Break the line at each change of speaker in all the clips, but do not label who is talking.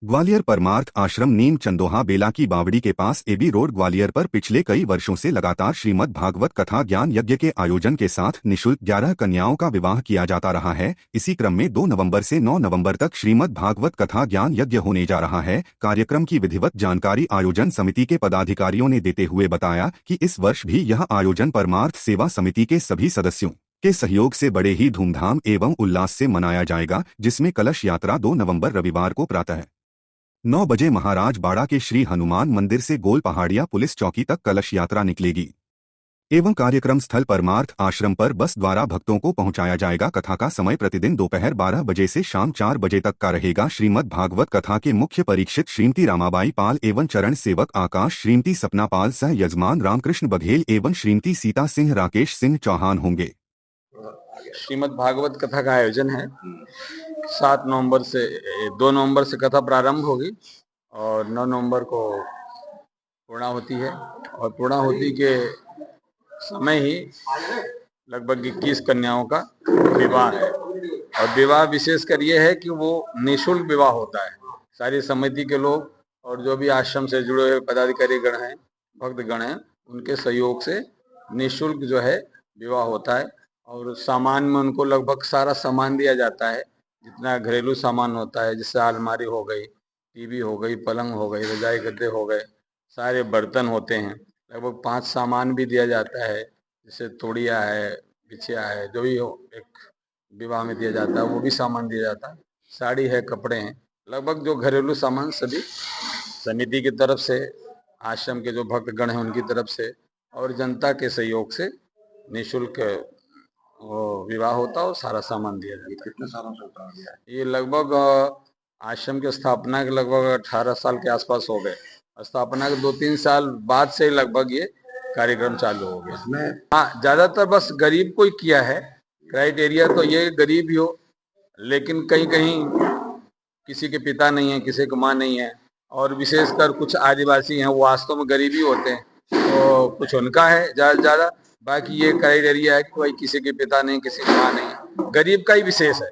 ग्वालियर परमार्थ आश्रम नीम चंदोहा बेला की बावड़ी के पास एबी रोड ग्वालियर पर पिछले कई वर्षों से लगातार श्रीमद् भागवत कथा ज्ञान यज्ञ के आयोजन के साथ निःशुल्क 11 कन्याओं का विवाह किया जाता रहा है। इसी क्रम में 2 नवंबर से 9 नवंबर तक श्रीमद् भागवत कथा ज्ञान यज्ञ होने जा रहा है। कार्यक्रम की विधिवत जानकारी आयोजन समिति के पदाधिकारियों ने देते हुए बताया कि इस वर्ष भी यह आयोजन परमार्थ सेवा समिति के सभी सदस्यों के सहयोग से बड़े ही धूमधाम एवं उल्लास से मनाया जाएगा, जिसमें कलश यात्रा 2 नवंबर रविवार को प्रातः 9 बजे महाराज बाड़ा के श्री हनुमान मंदिर से गोल पहाड़िया पुलिस चौकी तक कलश यात्रा निकलेगी एवं कार्यक्रम स्थल परमार्थ आश्रम पर बस द्वारा भक्तों को पहुंचाया जाएगा। कथा का समय प्रतिदिन दोपहर 12 बजे से शाम 4 बजे तक का रहेगा। श्रीमद् भागवत कथा के मुख्य परीक्षित श्रीमती रामाबाई पाल एवं चरण सेवक आकाश, श्रीमती सपना पाल सह यजमान रामकृष्ण बघेल एवं श्रीमती सीता सिंह राकेश सिंह चौहान होंगे।
श्रीमद् भागवत कथा का आयोजन है। 7 नवंबर से 2 नवंबर से कथा प्रारंभ होगी और 9 नवंबर को पूर्णाहुति है और पूर्णाहुति के समय ही लगभग 21 कन्याओं का विवाह है। और विवाह विशेषकर ये है कि वो निःशुल्क विवाह होता है। सारी समिति के लोग और जो भी आश्रम से जुड़े हुए पदाधिकारी गण हैं, भक्त गण हैं, उनके सहयोग से निःशुल्क जो है विवाह होता है। और सामान में उनको लगभग सारा सामान दिया जाता है, जितना घरेलू सामान होता है, जैसे अलमारी हो गई, टीवी हो गई, पलंग हो गई, रजाई गद्दे हो गए, सारे बर्तन होते हैं। लगभग 5 सामान भी दिया जाता है, जैसे तोड़िया है, बिछिया है, जो भी हो एक विवाह में दिया जाता है वो भी सामान दिया जाता है। साड़ी है, कपड़े हैं, लगभग जो घरेलू सामान सभी समिति की तरफ से, आश्रम के जो भक्तगण हैं उनकी तरफ से और जनता के सहयोग से निःशुल्क वो विवाह होता है और सारा सामान दिया जाता है।
कितने सालों से होता है?
ये लगभग आश्रम की स्थापना के लगभग 18 साल के आसपास हो गए। स्थापना के 2-3 साल बाद से लगभग ये कार्यक्रम चालू हो गया।
इसमें
हाँ, ज्यादातर बस गरीब को ही किया है। क्राइटेरिया तो ये गरीब ही हो, लेकिन कहीं कहीं किसी के पिता नहीं है, किसी की माँ नहीं है, और विशेषकर कुछ आदिवासी हैं, वो वास्तव में गरीब ही होते हैं, तो कुछ उनका है ज्यादा से ज्यादा। बाकी ये क्राइटेरिया है कि भाई किसी के पिता नहीं, किसी की माँ नहीं, गरीब का ही विशेष है।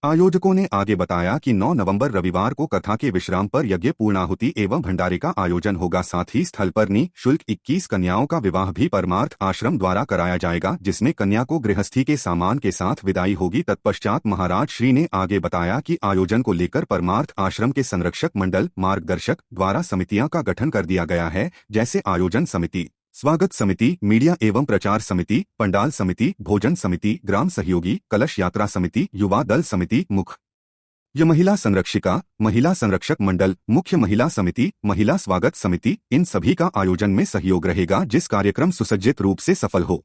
आयोजकों ने आगे बताया कि 9 नवंबर रविवार को कथा के विश्राम पर यज्ञ, पूर्णाहुति एवं भंडारे का आयोजन होगा। साथ ही स्थल पर निःशुल्क 21 कन्याओं का विवाह भी परमार्थ आश्रम द्वारा कराया जाएगा, जिसमें कन्या को गृहस्थी के सामान के साथ विदाई होगी। तत्पश्चात महाराज श्री ने आगे बताया कि आयोजन को लेकर परमार्थ आश्रम के संरक्षक मंडल मार्गदर्शक द्वारा समितियां का गठन कर दिया गया है, जैसे आयोजन समिति, स्वागत समिति, मीडिया एवं प्रचार समिति, पंडाल समिति, भोजन समिति, ग्राम सहयोगी, कलश यात्रा समिति, युवा दल समिति, मुख्य महिला संरक्षिका, महिला संरक्षक मंडल, मुख्य महिला समिति, महिला स्वागत समिति, इन सभी का आयोजन में सहयोग रहेगा, जिस कार्यक्रम सुसज्जित रूप से सफल हो।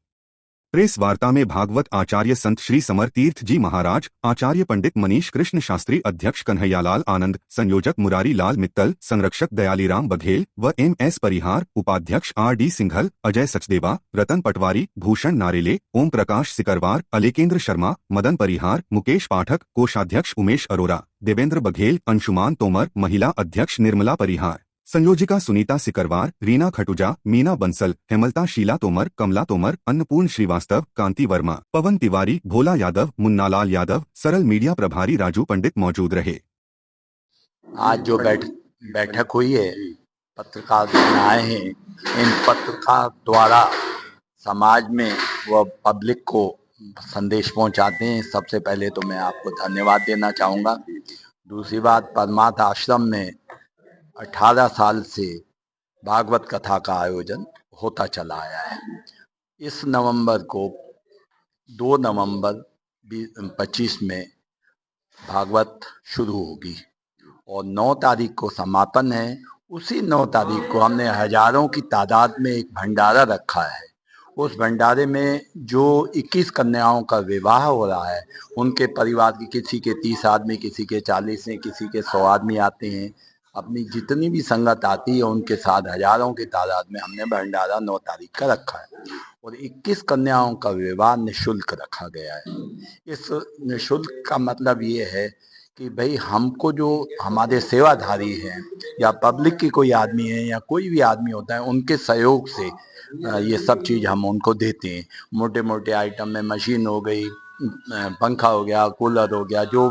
प्रेस वार्ता में भागवत आचार्य संत श्री समर तीर्थ जी महाराज, आचार्य पंडित मनीष कृष्ण शास्त्री, अध्यक्ष कन्हैयालाल आनंद, संयोजक मुरारी लाल मित्तल, संरक्षक दयालीराम बघेल व MS परिहार, उपाध्यक्ष RD सिंघल, अजय सचदेवा, रतन पटवारी, भूषण नारेले, ओम प्रकाश सिकरवार, अलेकेंद्र शर्मा, मदन परिहार, मुकेश पाठक, कोषाध्यक्ष उमेश अरोरा, देवेंद्र बघेल, अंशुमान तोमर, महिला अध्यक्ष निर्मला परिहार, संयोजिका सुनीता सिकरवार, रीना खटुजा, मीना बंसल, हेमलता शीला तोमर, कमला तोमर, अन्नपूर्ण श्रीवास्तव, कांति वर्मा, पवन तिवारी, भोला यादव, मुन्नालाल यादव, सरल मीडिया प्रभारी राजू पंडित मौजूद रहे।
आज जो बैठक हुई है, पत्रकार आए हैं, इन पत्रकार द्वारा समाज में व पब्लिक को संदेश पहुंचाते हैं। सबसे पहले तो मैं आपको धन्यवाद देना चाहूँगा। दूसरी बात, परमार्थ आश्रम में 18 साल से भागवत कथा का आयोजन होता चला आया है। इस नवंबर को 2 नवंबर 25 में भागवत शुरू होगी और 9 तारीख को समापन है। उसी 9 तारीख को हमने हजारों की तादाद में एक भंडारा रखा है। उस भंडारे में जो 21 कन्याओं का विवाह हो रहा है, उनके परिवार की किसी के 30 आदमी, किसी के 40 हैं, किसी के 100 आदमी आते हैं। अपनी जितनी भी संगत आती है उनके साथ हजारों की तादाद में हमने भंडारा 9 तारीख का रखा है और 21 कन्याओं का विवाह निःशुल्क रखा गया है। इस निःशुल्क का मतलब ये है कि भाई हमको जो हमारे सेवाधारी हैं या पब्लिक की कोई आदमी है या कोई भी आदमी होता है, उनके सहयोग से ये सब चीज़ हम उनको देते हैं। मोटे मोटे आइटम में मशीन हो गई, पंखा हो गया, कूलर हो गया, जो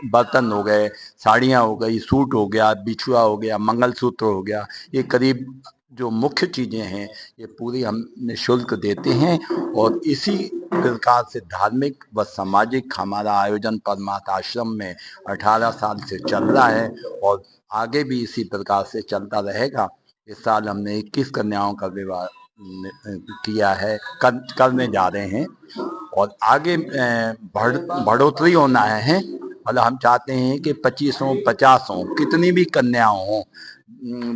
बर्तन हो गए, साड़ियाँ हो गई, सूट हो गया, बिछुआ हो गया, मंगलसूत्र हो गया, ये करीब जो मुख्य चीजें हैं ये पूरी हम निःशुल्क देते हैं। और इसी प्रकार से धार्मिक व सामाजिक हमारा आयोजन परमार्थ आश्रम में 18 साल से चल रहा है और आगे भी इसी प्रकार से चलता रहेगा। इस साल हमने 21 कन्याओं का विवाह किया है, करने जा रहे हैं और आगे बढ़ोतरी होना है। मतलब हम चाहते हैं कि 25 हो, 50 हो, कितनी भी कन्याओं हो,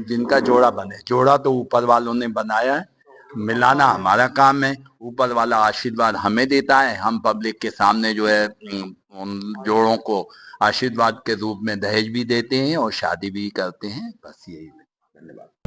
जिनका जोड़ा बने। जोड़ा तो ऊपर वालों ने बनाया है, मिलाना हमारा काम है। ऊपर वाला आशीर्वाद हमें देता है, हम पब्लिक के सामने जो है उन जोड़ों को आशीर्वाद के रूप में दहेज भी देते हैं और शादी भी करते हैं। बस यही है। धन्यवाद।